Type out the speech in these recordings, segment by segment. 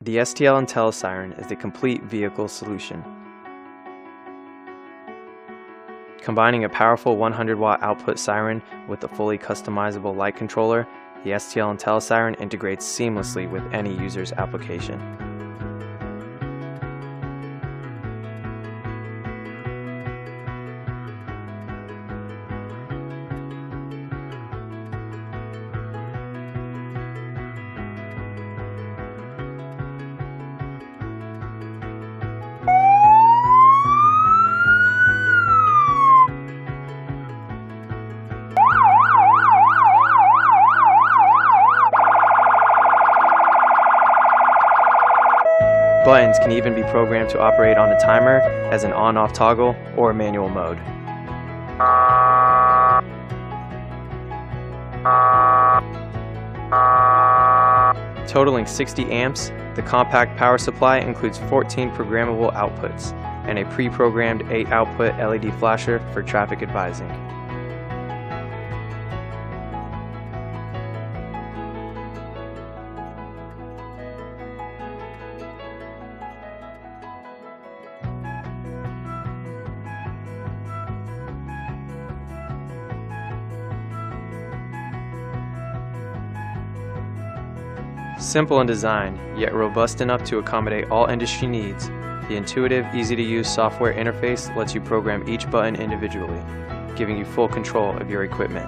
The STL IntelliSiren is the complete vehicle solution. Combining a powerful 100-watt output siren with a fully customizable light controller, the STL IntelliSiren integrates seamlessly with any user's application. Buttons can even be programmed to operate on a timer, as an on-off toggle, or manual mode. Totaling 60 amps, the compact power supply includes 14 programmable outputs and a pre-programmed 8-output LED flasher for traffic advising. Simple in design, yet robust enough to accommodate all industry needs, the intuitive, easy-to-use software interface lets you program each button individually, giving you full control of your equipment.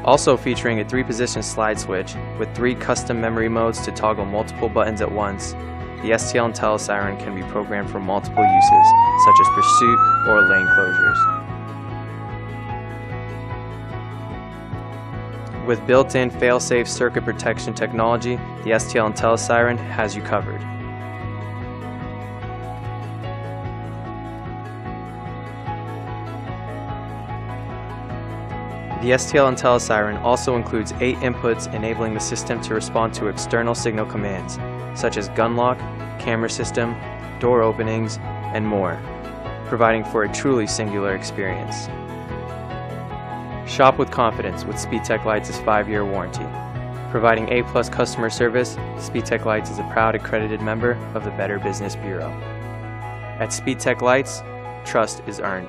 Also featuring a 3-position slide switch with 3 custom memory modes to toggle multiple buttons at once, the STL IntelliSiren can be programmed for multiple uses, such as pursuit or lane closures. With built-in fail-safe circuit protection technology, the STL IntelliSiren has you covered. The STL IntelliSiren also includes 8 inputs enabling the system to respond to external signal commands, such as gun lock, camera system, door openings, and more, providing for a truly singular experience. Shop with confidence with SpeedTech Lights' 5-year warranty. Providing A+ customer service, SpeedTech Lights is a proud accredited member of the Better Business Bureau. At SpeedTech Lights, trust is earned.